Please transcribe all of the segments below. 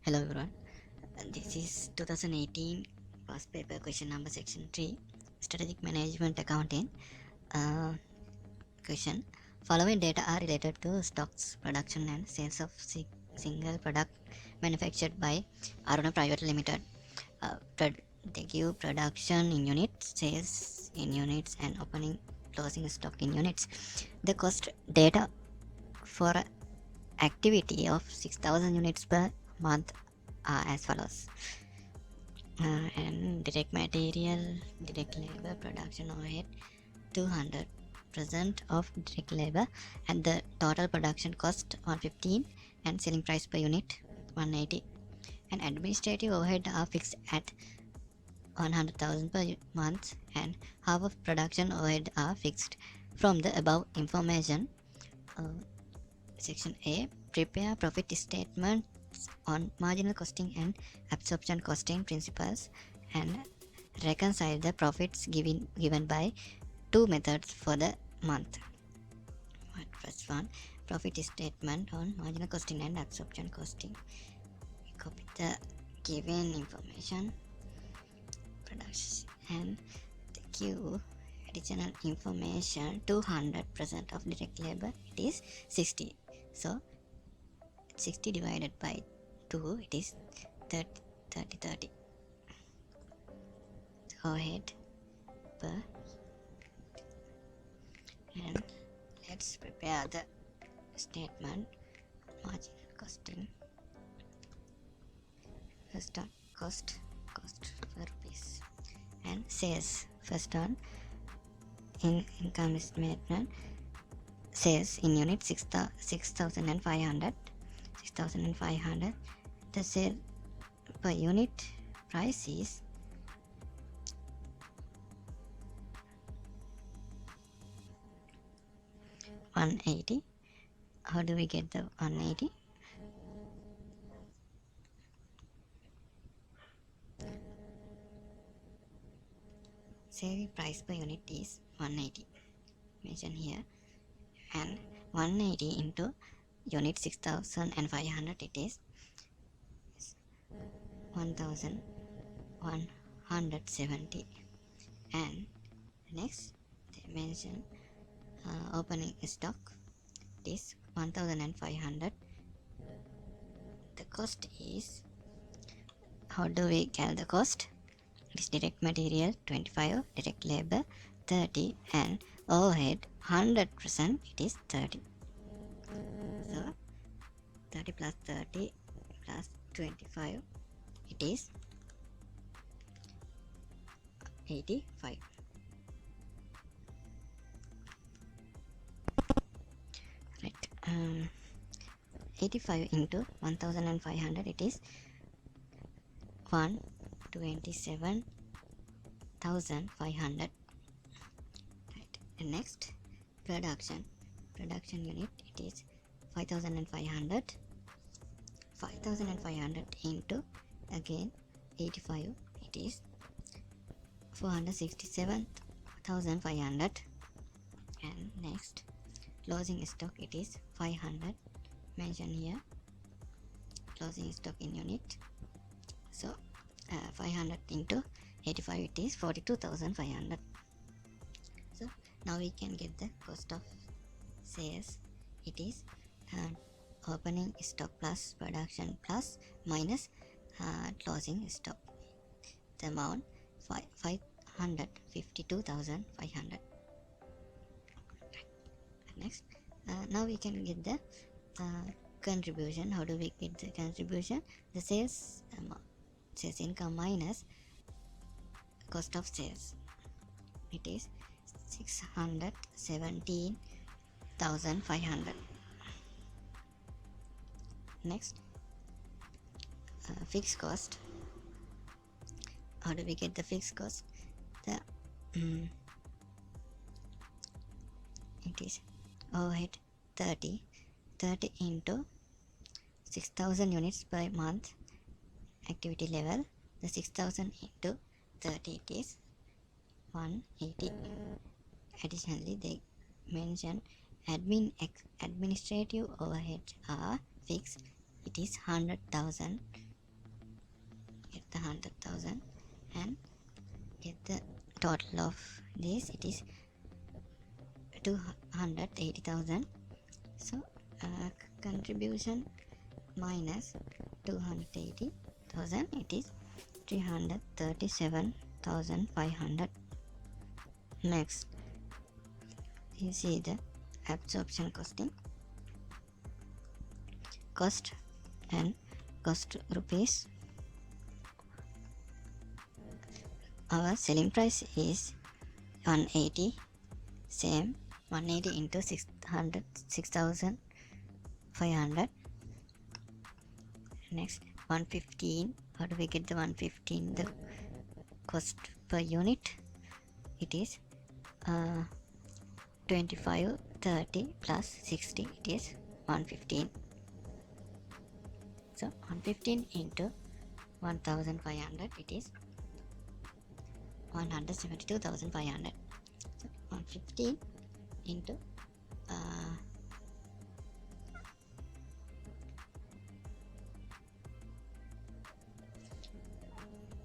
Hello everyone, this is 2018 past paper question number section 3 strategic management accounting question. Following data are related to stocks, production and sales of single product manufactured by Aruna Private Limited. They give production in units, sales in units and opening closing stock in units. The cost data for activity of 6,000 units per month are as follows. And direct material, direct labor, production overhead 200% of direct labor, and the total production cost 115 and selling price per unit 180, and administrative overhead are fixed at 100,000 per month, and half of production overhead are fixed. From the above information, section A, prepare profit statement on marginal costing and absorption costing principles and reconcile the profits given by two methods for the month. First one, profit statement on marginal costing and absorption costing. We copy the given information, production, and the Q additional information 200% of direct labor, it is 60. So 60 divided by 2, it is 30. Overhead per, and let's prepare the statement. Marginal costing, first on cost for rupees, and sales first on in income statement, sales in unit 6,500. The sale per unit price is 180. How do we get the 180? Sale price per unit is 180, mention here, and 180 into unit 6,500, it is 1,170. And next they mention opening stock, it is 1,500. The cost is, how do we calculate the cost? It is direct material 25, direct labor 30, and overhead 100%, it is 30. So 30 plus 30 plus 25, it is 85. Right. 85 into 1,500, it is 127,500. Right. And next, production unit, it is 5,500. 5,500 into again 85, it is 467,500. And next, closing stock, it is 500, mention here closing stock in unit. So 500 into 85, it is 42,500. So now we can get the cost of sales. It is opening stock plus production plus minus closing stock. The amount 552,500. Next, now we can get the contribution. How do we get the contribution? The sales amount, sales income minus cost of sales, it is 617,500. Next, fixed cost. How do we get the fixed cost? The it is overhead 30 into 6,000 units per month activity level. The 6,000 into 30, it is 180. Additionally, they mention administrative overhead are fixed, it is 100,000 the 100,000 and get the total of this. It is 280,000. So contribution minus 280,000, it is 337,500. Next, you see the absorption costing. Cost and cost rupees. Our selling price is 180. Same 180 into 6,500. Next 115. How do we get the 115? The cost per unit, it is 25, 30 plus 60, it is 115. So 115 into 1,500, it is 172,500. So 115 into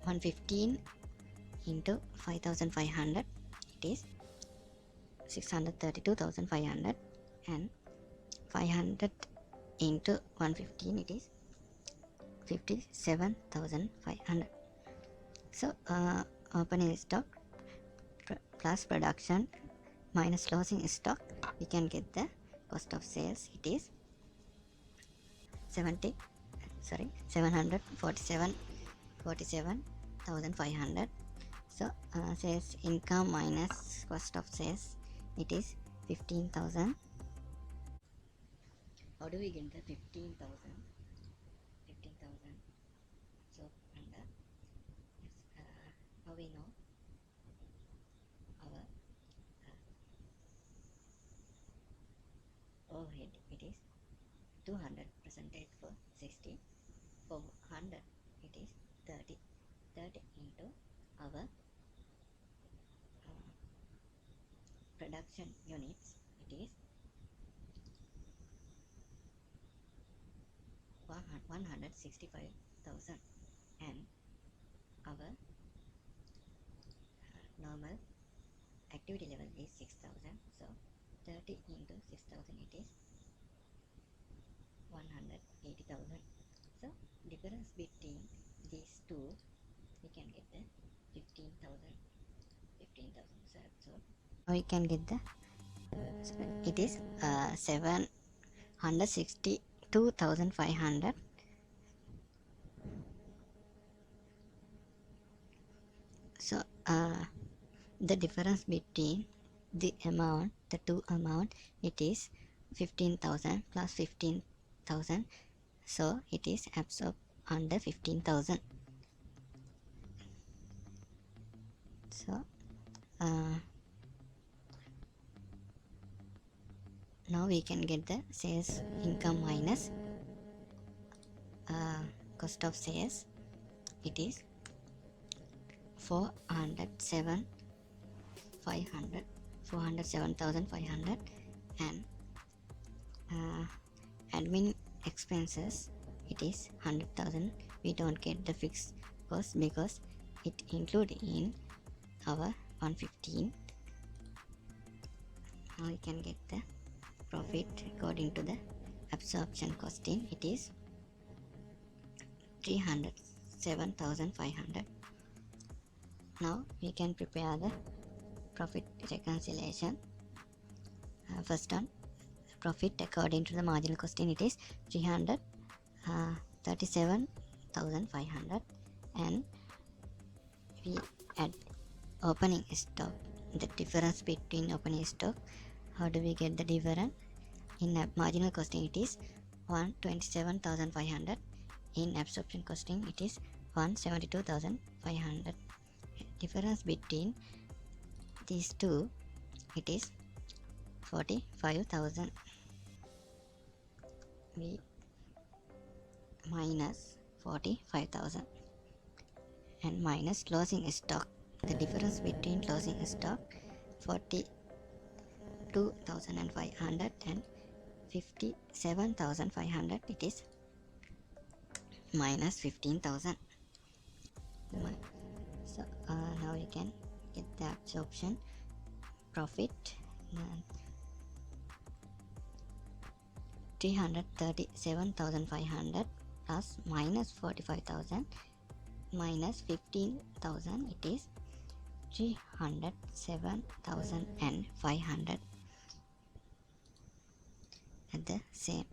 115 into 5,500, it is 632,500, and 500 into 115, it is 57,500. So opening stock plus production minus closing stock, we can get the cost of sales. It is 747,500. So sales income minus cost of sales, it is 15,000. How do we get the 15,000? 15,000. So under how we know our overhead, it is 200 percentage for 60. For 100, it is 30 into our production units, it is 165,000, and our normal activity level is 6,000. So 30 into 6,000, it is 180,000. So difference between these two, we can get the 15,000. So we can get the it is 762,500. So the difference between the two amount, it is 15,000 plus 15,000. So it is absorbed under 15,000. So now we can get the sales income minus cost of sales. It is 407,500, and admin expenses, it is 100,000. We don't get the fixed cost because it included in our 115. Now we can get the profit according to the absorption costing. It is 307,500. Now we can prepare the profit reconciliation. First one, profit according to the marginal costing, it is 337,500, and we add opening stock, the difference between opening stock. How do we get the difference? In marginal costing, it is 127,500. In absorption costing, it is 172,500. Difference between these two, it is 45,000. We minus 45,000 and minus closing stock. The difference between closing stock 42,500 and 57,500, it is minus 15,000. So now you can get the absorption profit. 337,500 plus minus 45,000 minus 15,000, it is 307,500 at the same.